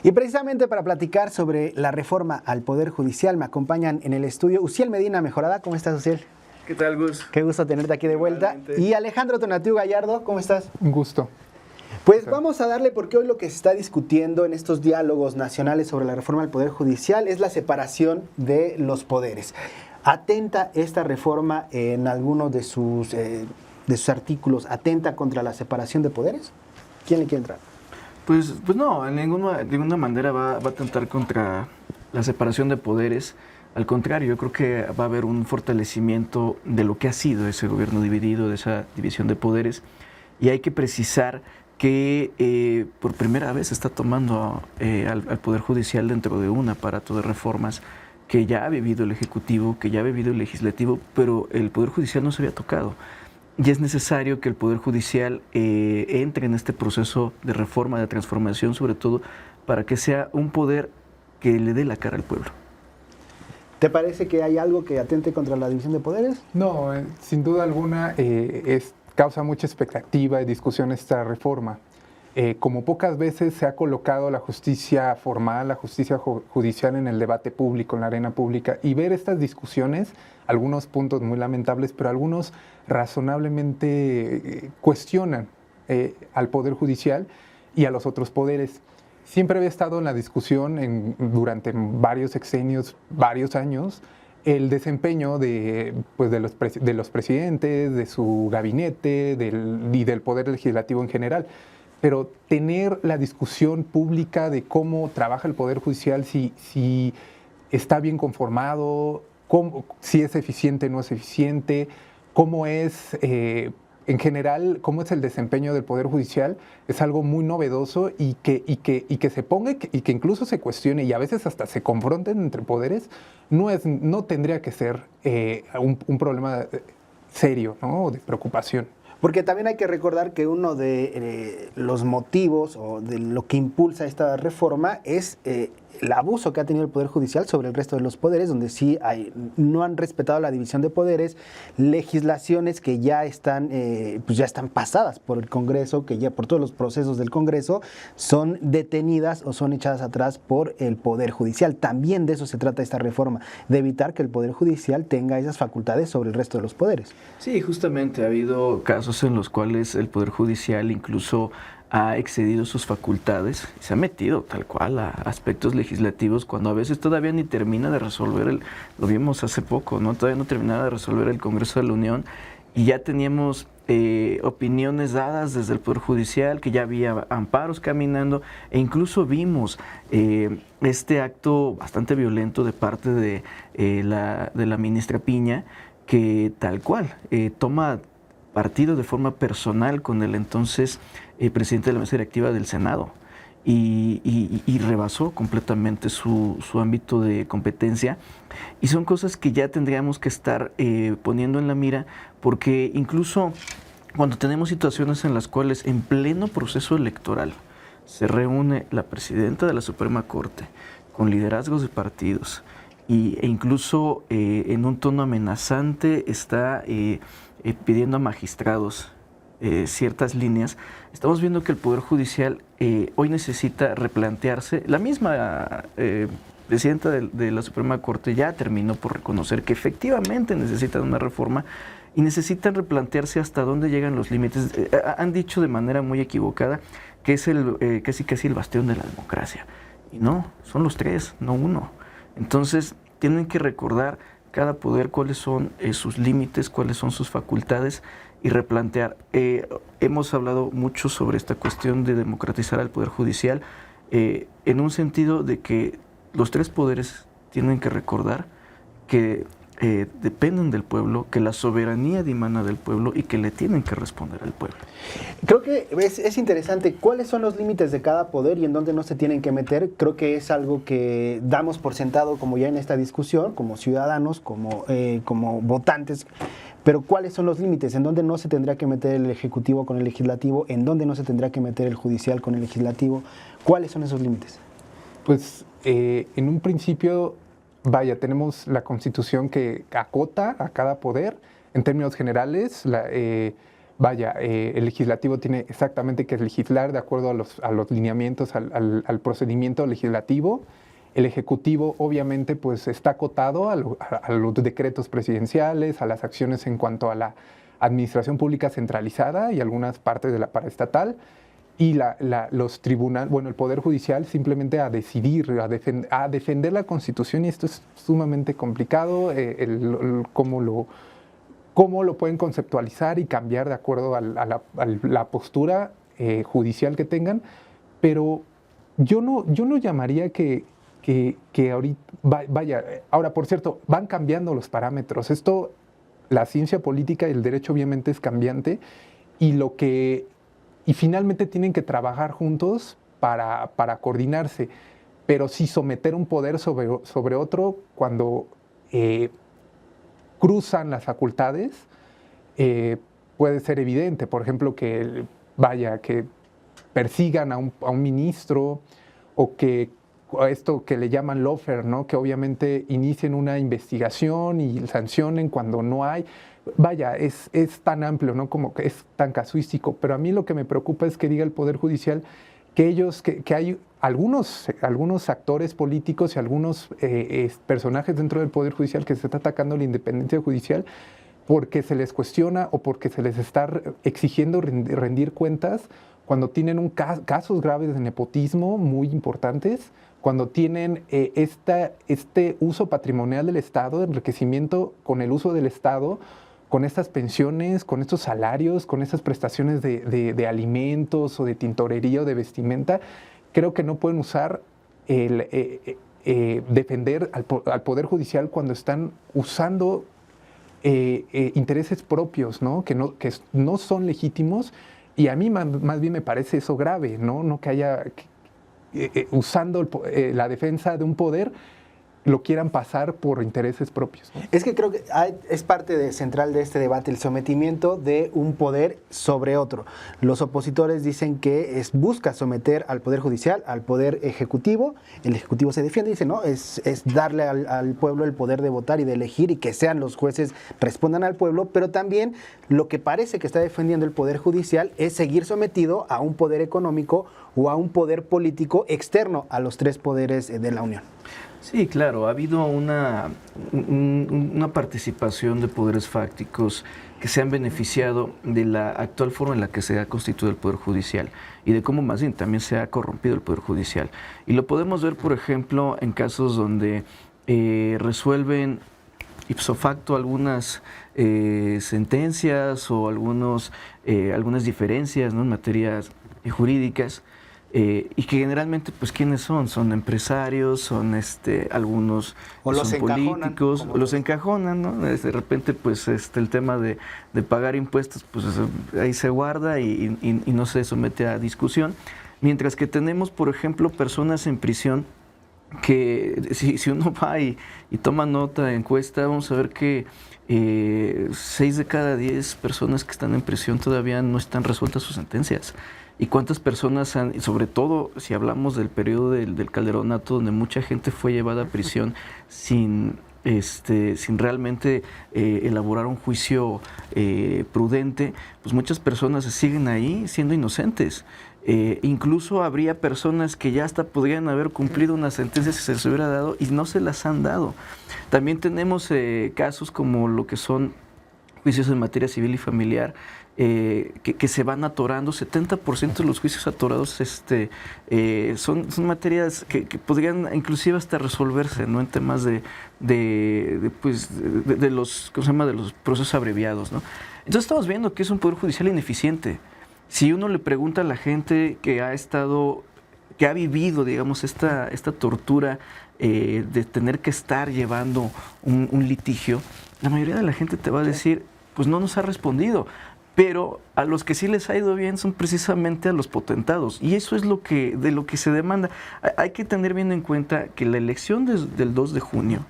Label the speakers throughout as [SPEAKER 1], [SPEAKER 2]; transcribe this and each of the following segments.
[SPEAKER 1] Y precisamente para platicar sobre la reforma al Poder Judicial me acompañan en el estudio Uciel Medina Mejorada. ¿Cómo estás, Uciel?
[SPEAKER 2] ¿Qué tal, Gus?
[SPEAKER 1] Qué gusto tenerte aquí de vuelta.
[SPEAKER 2] Igualmente.
[SPEAKER 1] Y Alejandro Tonatiu Gallardo, ¿cómo estás?
[SPEAKER 3] Un gusto.
[SPEAKER 1] Pues vamos a darle, porque hoy lo que se está discutiendo en estos diálogos nacionales sobre la reforma al Poder Judicial es la separación de los poderes. ¿Atenta esta reforma en alguno de sus artículos, atenta contra la separación de poderes? ¿Quién le quiere entrar?
[SPEAKER 2] Pues no, de ninguna manera va a atentar contra la separación de poderes. Al contrario, yo creo que va a haber un fortalecimiento de lo que ha sido ese gobierno dividido, de esa división de poderes. Y hay que precisar que por primera vez se está tomando al Poder Judicial dentro de un aparato de reformas que ya ha vivido el Ejecutivo, que ya ha vivido el Legislativo, pero el Poder Judicial no se había tocado. Y es necesario que el Poder Judicial entre en este proceso de reforma, de transformación, sobre todo para que sea un poder que le dé la cara al pueblo.
[SPEAKER 1] ¿Te parece que hay algo que atente contra la división de poderes?
[SPEAKER 3] No, sin duda alguna causa mucha expectativa y discusión esta reforma. Como pocas veces se ha colocado la justicia formal, la justicia judicial en el debate público, en la arena pública, y ver estas discusiones, algunos puntos muy lamentables, pero algunos razonablemente cuestionan al Poder Judicial y a los otros poderes. Siempre había estado en la discusión durante varios sexenios, varios años, el desempeño de los presidentes, de su gabinete y del Poder Legislativo en general. Pero tener la discusión pública de cómo trabaja el Poder Judicial, si está bien conformado, si es eficiente o no es eficiente, cómo es, en general, cómo es el desempeño del Poder Judicial, es algo muy novedoso y que se ponga y que incluso se cuestione y a veces hasta se confronten entre poderes, no tendría que ser un problema serio, ¿no? De preocupación.
[SPEAKER 1] Porque también hay que recordar que uno de los motivos o de lo que impulsa esta reforma es el abuso que ha tenido el Poder Judicial sobre el resto de los poderes, donde no han respetado la división de poderes, legislaciones que ya están pasadas por el Congreso, que ya por todos los procesos del Congreso son detenidas o son echadas atrás por el Poder Judicial. También de eso se trata esta reforma, de evitar que el Poder Judicial tenga esas facultades sobre el resto de los poderes.
[SPEAKER 2] Sí, justamente ha habido casos en los cuales el Poder Judicial incluso ha excedido sus facultades, se ha metido tal cual a aspectos legislativos cuando a veces todavía ni termina de resolver, lo vimos hace poco, ¿no? Todavía no terminaba de resolver el Congreso de la Unión y ya teníamos opiniones dadas desde el Poder Judicial, que ya había amparos caminando e incluso vimos este acto bastante violento de parte de la ministra Piña, que tal cual toma partido de forma personal con el entonces presidente de la mesa directiva del Senado y rebasó completamente su ámbito de competencia, y son cosas que ya tendríamos que estar poniendo en la mira, porque incluso cuando tenemos situaciones en las cuales en pleno proceso electoral se reúne la presidenta de la Suprema Corte con liderazgos de partidos e incluso en un tono amenazante está pidiendo a magistrados ciertas líneas, estamos viendo que el Poder Judicial hoy necesita replantearse. La misma presidenta de la Suprema Corte ya terminó por reconocer que efectivamente necesitan una reforma y necesitan replantearse hasta dónde llegan los límites. Han dicho de manera muy equivocada que es casi el bastión de la democracia. Y no, son los tres, no uno. Entonces, tienen que recordar cada poder cuáles son sus límites, cuáles son sus facultades y replantear. Hemos hablado mucho sobre esta cuestión de democratizar al Poder Judicial en un sentido de que los tres poderes tienen que recordar que dependen del pueblo, que la soberanía dimana del pueblo y que le tienen que responder al pueblo.
[SPEAKER 1] Creo que es interesante cuáles son los límites de cada poder y en dónde no se tienen que meter. Creo que es algo que damos por sentado como ya en esta discusión, como ciudadanos, como votantes, pero cuáles son los límites, en dónde no se tendrá que meter el Ejecutivo con el Legislativo, en dónde no se tendrá que meter el Judicial con el Legislativo. ¿Cuáles son esos límites?
[SPEAKER 3] Pues en un principio, tenemos la Constitución que acota a cada poder en términos generales, vaya, el legislativo tiene exactamente que legislar de acuerdo a los lineamientos, al procedimiento legislativo. El Ejecutivo obviamente pues está acotado a los decretos presidenciales, a las acciones en cuanto a la administración pública centralizada y algunas partes de la paraestatal. Y los tribunales, bueno, el Poder Judicial simplemente a decidir, a defender la Constitución, y esto es sumamente complicado, cómo lo pueden conceptualizar y cambiar de acuerdo a la postura judicial que tengan, pero yo no llamaría que ahorita, vaya, ahora por cierto, van cambiando los parámetros. Esto, la ciencia política y el derecho obviamente es cambiante, y finalmente tienen que trabajar juntos para coordinarse, pero sí someter un poder sobre otro cuando cruzan las facultades, puede ser evidente. Por ejemplo, que persigan a un ministro, o que esto que le llaman lawfare, ¿no? Que obviamente inicien una investigación y sancionen cuando no hay. Vaya, es tan amplio, ¿no? Como que es tan casuístico, pero a mí lo que me preocupa es que diga el Poder Judicial que hay algunos actores políticos y algunos personajes dentro del Poder Judicial que se está atacando la independencia judicial porque se les cuestiona o porque se les está exigiendo rendir cuentas cuando tienen casos graves de nepotismo muy importantes, cuando tienen este uso patrimonial del Estado, enriquecimiento con el uso del Estado, con estas pensiones, con estos salarios, con estas prestaciones de alimentos o de tintorería o de vestimenta. Creo que no pueden usar defender al Poder Judicial cuando están usando intereses propios, ¿no? Que no son legítimos, y a mí más bien me parece eso grave, ¿no? Que haya, usando la defensa de un poder, lo quieran pasar por intereses propios, ¿no?
[SPEAKER 1] Es que creo que es parte central de este debate, el sometimiento de un poder sobre otro. Los opositores dicen que busca someter al Poder Judicial, al Poder Ejecutivo. El Ejecutivo se defiende y dice, no, es darle al pueblo el poder de votar y de elegir, y que sean los jueces, respondan al pueblo, pero también lo que parece que está defendiendo el Poder Judicial es seguir sometido a un poder económico o a un poder político externo a los tres poderes de la Unión.
[SPEAKER 2] Sí, claro, ha habido una participación de poderes fácticos que se han beneficiado de la actual forma en la que se ha constituido el Poder Judicial y de cómo más bien también se ha corrompido el Poder Judicial. Y lo podemos ver, por ejemplo, en casos donde resuelven ipso facto algunas sentencias o algunas diferencias, ¿no?, en materias jurídicas. Y que generalmente, pues, ¿quiénes son? Son empresarios, son algunos
[SPEAKER 1] o
[SPEAKER 2] son
[SPEAKER 1] los
[SPEAKER 2] políticos, o los encajonan, ¿no? De repente, pues, el tema de pagar impuestos, pues ahí se guarda y no se somete a discusión. Mientras que tenemos, por ejemplo, personas en prisión que si uno va y toma nota de encuesta, vamos a ver que 6 de cada 10 personas que están en prisión todavía no están resueltas sus sentencias. ¿Y cuántas personas y sobre todo si hablamos del periodo del Calderonato, donde mucha gente fue llevada a prisión sin realmente elaborar un juicio prudente, pues muchas personas siguen ahí siendo inocentes? Incluso habría personas que ya hasta podrían haber cumplido una sentencia si se les hubiera dado y no se las han dado. También tenemos casos como lo que son juicios en materia civil y familiar, que se van atorando. 70% de los juicios atorados son materias que podrían inclusive hasta resolverse, ¿no?, en temas de los, ¿cómo se llama?, de los procesos abreviados, ¿no? Entonces estamos viendo que es un Poder Judicial ineficiente. Si uno le pregunta a la gente que ha vivido, digamos, esta tortura de tener que estar llevando un litigio, la mayoría de la gente te va a decir, pues no nos ha respondido. Pero a los que sí les ha ido bien son precisamente a los potentados. Y eso es de lo que se demanda. Hay que tener bien en cuenta que la elección del 2 de junio,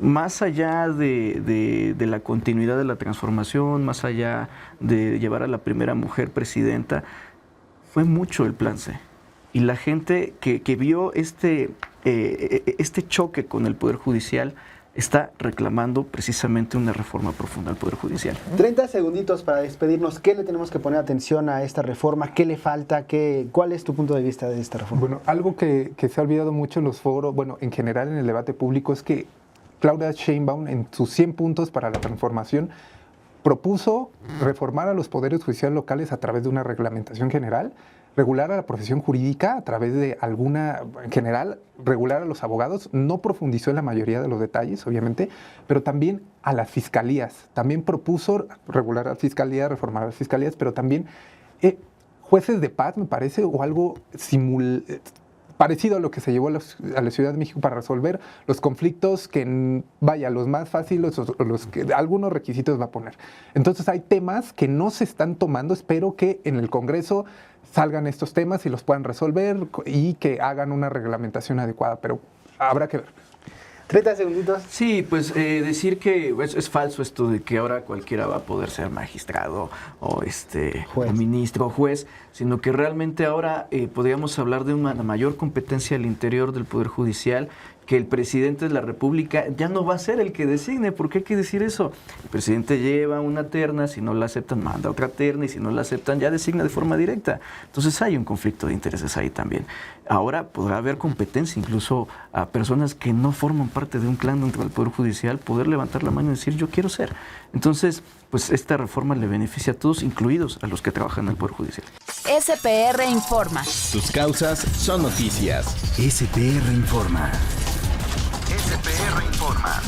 [SPEAKER 2] más allá de la continuidad de la transformación, más allá de llevar a la primera mujer presidenta, fue mucho el plan C. Y la gente que vio este choque con el Poder Judicial está reclamando precisamente una reforma profunda al Poder Judicial.
[SPEAKER 1] 30 segunditos para despedirnos. ¿Qué le tenemos que poner atención a esta reforma? ¿Qué le falta? ¿Cuál es tu punto de vista de esta reforma?
[SPEAKER 3] Bueno, algo que se ha olvidado mucho en los foros, bueno, en general en el debate público, es que Claudia Sheinbaum, en sus 100 puntos para la transformación, propuso reformar a los poderes judiciales locales a través de una reglamentación general, regular a la profesión jurídica a través de alguna, en general, regular a los abogados. No profundizó en la mayoría de los detalles, obviamente, pero también a las fiscalías. También propuso regular a la fiscalía, reformar a las fiscalías, pero también jueces de paz, me parece, o algo parecido a lo que se llevó a la Ciudad de México para resolver los conflictos que, vaya, los más fáciles o los que algunos requisitos va a poner. Entonces hay temas que no se están tomando. Espero que en el Congreso salgan estos temas y los puedan resolver y que hagan una reglamentación adecuada, pero habrá que ver.
[SPEAKER 1] 30 segunditos.
[SPEAKER 2] Sí, pues decir que es falso esto de que ahora cualquiera va a poder ser magistrado o
[SPEAKER 1] Juez.
[SPEAKER 2] o ministro o juez, sino que realmente ahora podríamos hablar de una mayor competencia al interior del Poder Judicial, que el presidente de la República ya no va a ser el que designe. ¿Por qué hay que decir eso? El presidente lleva una terna, si no la aceptan, manda otra terna, y si no la aceptan, ya designa de forma directa. Entonces hay un conflicto de intereses ahí también. Ahora podrá haber competencia, incluso a personas que no forman parte de un clan dentro del Poder Judicial, poder levantar la mano y decir, yo quiero ser. Entonces, pues esta reforma le beneficia a todos, incluidos a los que trabajan en el Poder Judicial.
[SPEAKER 4] SPR Informa.
[SPEAKER 5] Tus causas son noticias.
[SPEAKER 6] SPR Informa.
[SPEAKER 5] SPR Informa.